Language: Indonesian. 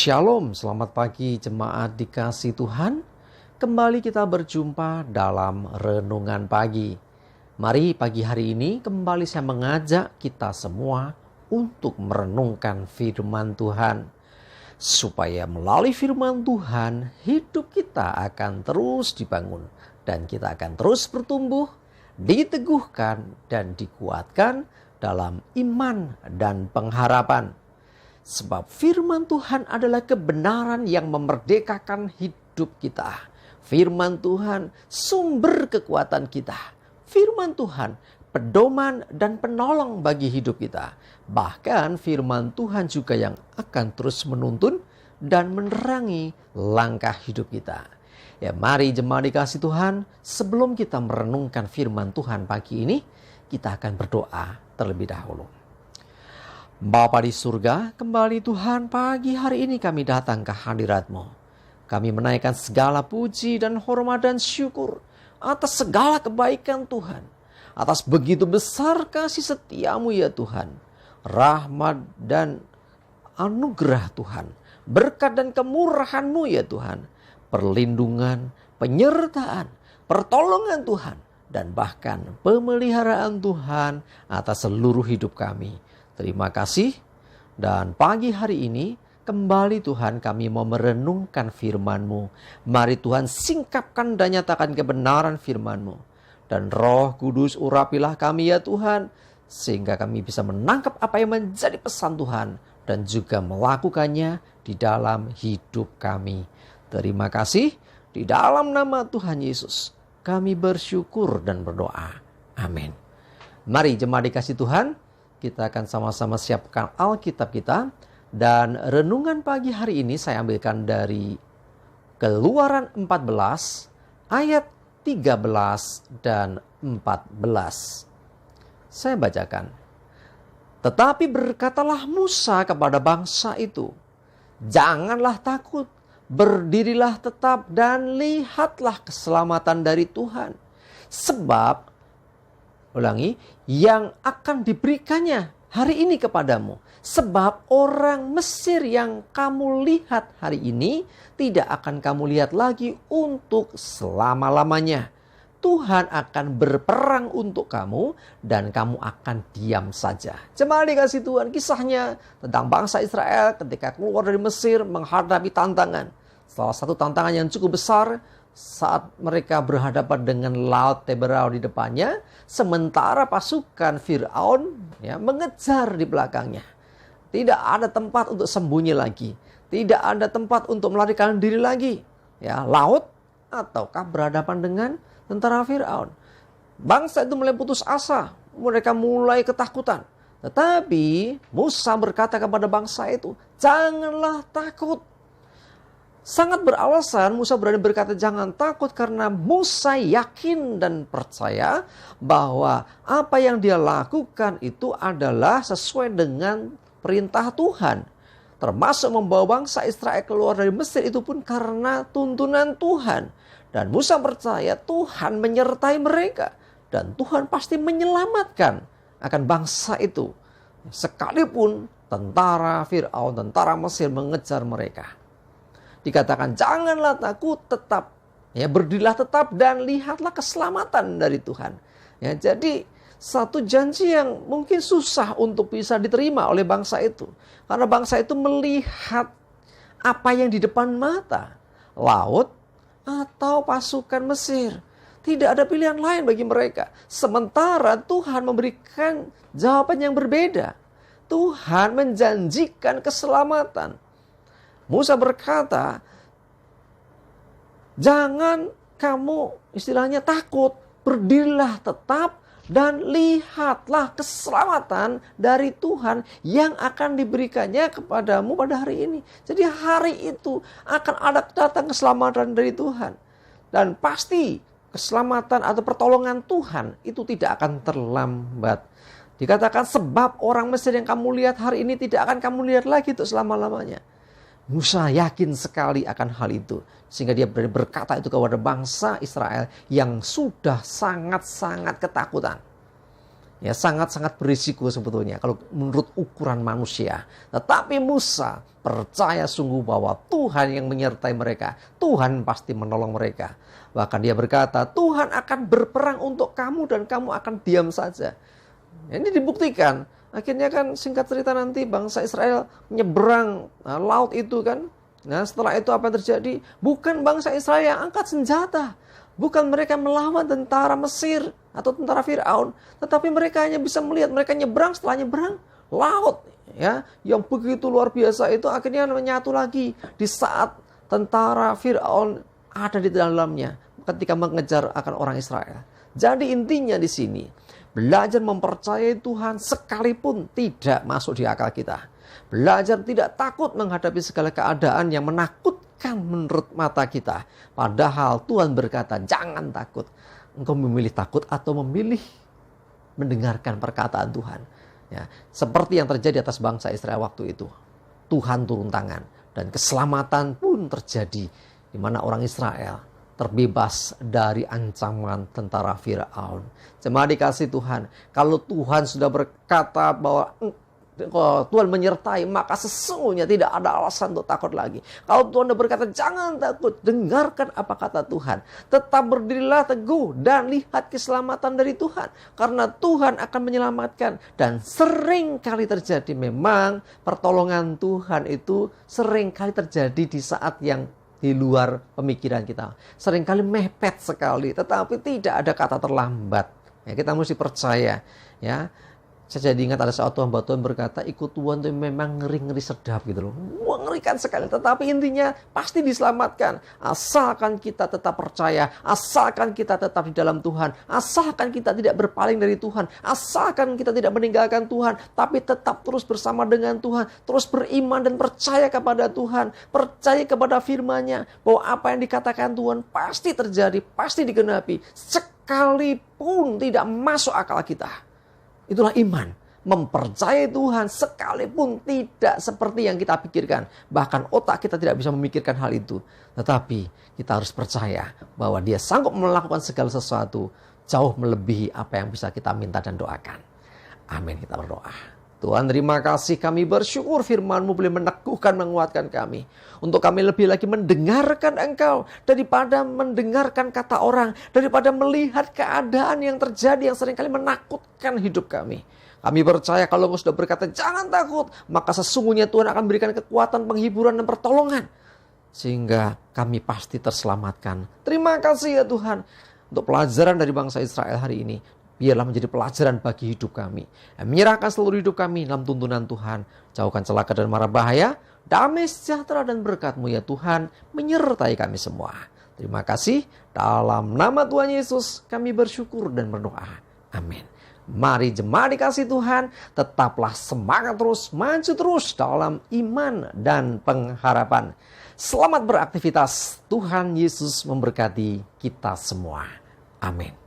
Shalom, selamat pagi jemaat dikasih Tuhan. Kembali kita berjumpa dalam renungan pagi. Mari pagi hari ini kembali saya mengajak kita semua untuk merenungkan firman Tuhan. Supaya melalui firman Tuhan hidup kita akan terus dibangun. Dan kita akan terus bertumbuh, diteguhkan dan dikuatkan dalam iman dan pengharapan. Sebab firman Tuhan adalah kebenaran yang memerdekakan hidup kita. Firman Tuhan sumber kekuatan kita. Firman Tuhan pedoman dan penolong bagi hidup kita. Bahkan firman Tuhan juga yang akan terus menuntun dan menerangi langkah hidup kita. Ya, mari jemaat dikasih Tuhan, sebelum kita merenungkan firman Tuhan pagi ini, kita akan berdoa terlebih dahulu. Bapa di surga, kembali Tuhan pagi hari ini kami datang ke hadirat-Mu. Kami menaikkan segala puji dan hormat dan syukur atas segala kebaikan Tuhan. Atas begitu besar kasih setia-Mu ya Tuhan. Rahmat dan anugerah Tuhan. Berkat dan kemurahan-Mu ya Tuhan. Perlindungan, penyertaan, pertolongan Tuhan. Dan bahkan pemeliharaan Tuhan atas seluruh hidup kami. Terima kasih, dan pagi hari ini kembali Tuhan kami mau merenungkan firman-Mu. Mari Tuhan singkapkan dan nyatakan kebenaran firman-Mu. Dan Roh Kudus urapilah kami ya Tuhan, sehingga kami bisa menangkap apa yang menjadi pesan Tuhan dan juga melakukannya di dalam hidup kami. Terima kasih, di dalam nama Tuhan Yesus kami bersyukur dan berdoa. Amin. Mari jemaat dikasih Tuhan, kita akan sama-sama siapkan Alkitab kita. Dan renungan pagi hari ini saya ambilkan dari Keluaran 14 ayat 13 dan 14. Saya bacakan. Tetapi berkatalah Musa kepada bangsa itu, janganlah takut, berdirilah tetap dan lihatlah keselamatan dari Tuhan. Sebab yang akan diberikannya hari ini kepadamu. Sebab orang Mesir yang kamu lihat hari ini tidak akan kamu lihat lagi untuk selama-lamanya. Tuhan akan berperang untuk kamu dan kamu akan diam saja. Jemaat dikasih Tuhan, kisahnya tentang bangsa Israel ketika keluar dari Mesir menghadapi tantangan. Salah satu tantangan yang cukup besar saat mereka berhadapan dengan Laut Teberau di depannya, sementara pasukan Fir'aun mengejar di belakangnya. Tidak ada tempat untuk sembunyi lagi, tidak ada tempat untuk melarikan diri lagi. Laut ataukah berhadapan dengan tentara Fir'aun. Bangsa itu mulai putus asa, mereka mulai ketakutan. Tetapi Musa berkata kepada bangsa itu, janganlah takut. Sangat beralasan Musa berani berkata jangan takut karena Musa yakin dan percaya bahwa apa yang dia lakukan itu adalah sesuai dengan perintah Tuhan. Termasuk membawa bangsa Israel keluar dari Mesir itu pun karena tuntunan Tuhan. Dan Musa percaya Tuhan menyertai mereka. Dan Tuhan pasti menyelamatkan akan bangsa itu. Sekalipun tentara Fir'aun, tentara Mesir mengejar mereka. Dikatakan janganlah takut, tetap berdirilah tetap dan lihatlah keselamatan dari Tuhan. Jadi satu janji yang mungkin susah untuk bisa diterima oleh bangsa itu. Karena bangsa itu melihat apa yang di depan mata. Laut atau pasukan Mesir. Tidak ada pilihan lain bagi mereka. Sementara Tuhan memberikan jawaban yang berbeda. Tuhan menjanjikan keselamatan. Musa berkata, jangan kamu istilahnya takut, berdirilah tetap dan lihatlah keselamatan dari Tuhan yang akan diberikannya kepadamu pada hari ini. Jadi hari itu akan ada datang keselamatan dari Tuhan. Dan pasti keselamatan atau pertolongan Tuhan itu tidak akan terlambat. Dikatakan sebab orang Mesir yang kamu lihat hari ini tidak akan kamu lihat lagi untuk selama-lamanya. Musa yakin sekali akan hal itu. Sehingga dia berkata itu kepada bangsa Israel yang sudah sangat-sangat ketakutan. Ya, sangat-sangat berisiko sebetulnya kalau menurut ukuran manusia. Tetapi Musa percaya sungguh bahwa Tuhan yang menyertai mereka. Tuhan pasti menolong mereka. Bahkan dia berkata, Tuhan akan berperang untuk kamu dan kamu akan diam saja. Ini dibuktikan. Akhirnya kan singkat cerita nanti bangsa Israel menyeberang laut itu kan. Nah setelah itu apa yang terjadi? Bukan bangsa Israel yang angkat senjata. Bukan mereka melawan tentara Mesir atau tentara Firaun, tetapi mereka hanya bisa melihat mereka nyebrang, setelah nyebrang laut ya yang begitu luar biasa itu akhirnya menyatu lagi di saat tentara Firaun ada di dalamnya ketika mengejar akan orang Israel. Jadi intinya di sini belajar mempercayai Tuhan sekalipun tidak masuk di akal kita. Belajar tidak takut menghadapi segala keadaan yang menakutkan menurut mata kita. Padahal Tuhan berkata, jangan takut. Engkau memilih takut atau memilih mendengarkan perkataan Tuhan. Ya, seperti yang terjadi atas bangsa Israel waktu itu. Tuhan turun tangan. Dan keselamatan pun terjadi. Di mana orang Israel terbebas dari ancaman tentara Firaun. Jemaat dikasih Tuhan. Kalau Tuhan sudah berkata bahwa Tuhan menyertai, maka sesungguhnya tidak ada alasan untuk takut lagi. Kalau Tuhan sudah berkata, jangan takut, dengarkan apa kata Tuhan. Tetap berdirilah teguh dan lihat keselamatan dari Tuhan. Karena Tuhan akan menyelamatkan. Dan sering kali terjadi memang pertolongan Tuhan itu sering kali terjadi di saat yang di luar pemikiran kita. Seringkali mepet sekali, tetapi tidak ada kata terlambat. Ya, kita mesti percaya, ya. Saya jadi ingat ada suatu hamba Tuhan berkata, ikut Tuhan itu memang ngeri-ngeri sedap gitu loh. Wah, ngerikan sekali. Tetapi intinya pasti diselamatkan. Asalkan kita tetap percaya. Asalkan kita tetap di dalam Tuhan. Asalkan kita tidak berpaling dari Tuhan. Asalkan kita tidak meninggalkan Tuhan. Tapi tetap terus bersama dengan Tuhan. Terus beriman dan percaya kepada Tuhan. Percaya kepada firman-Nya. Bahwa apa yang dikatakan Tuhan pasti terjadi. Pasti digenapi. Sekalipun tidak masuk akal kita. Itulah iman, mempercayai Tuhan sekalipun tidak seperti yang kita pikirkan. Bahkan otak kita tidak bisa memikirkan hal itu. Tetapi kita harus percaya bahwa Dia sanggup melakukan segala sesuatu jauh melebihi apa yang bisa kita minta dan doakan. Amin, kita berdoa. Tuhan, terima kasih, kami bersyukur firman-Mu boleh meneguhkan, menguatkan kami. Untuk kami lebih lagi mendengarkan Engkau daripada mendengarkan kata orang. Daripada melihat keadaan yang terjadi yang seringkali menakutkan hidup kami. Kami percaya kalau Engkau sudah berkata jangan takut, maka sesungguhnya Tuhan akan berikan kekuatan, penghiburan dan pertolongan. Sehingga kami pasti terselamatkan. Terima kasih ya Tuhan. Untuk pelajaran dari bangsa Israel hari ini. Biarlah menjadi pelajaran bagi hidup kami. Menyerahkan seluruh hidup kami dalam tuntunan Tuhan. Jauhkan celaka dan mara bahaya. Damai sejahtera dan berkat-Mu ya Tuhan. Menyertai kami semua. Terima kasih. Dalam nama Tuhan Yesus kami bersyukur dan berdoa. Amin. Mari jemaat dikasih Tuhan. Tetaplah semangat terus. Maju terus dalam iman dan pengharapan. Selamat beraktivitas. Tuhan Yesus memberkati kita semua. Amin.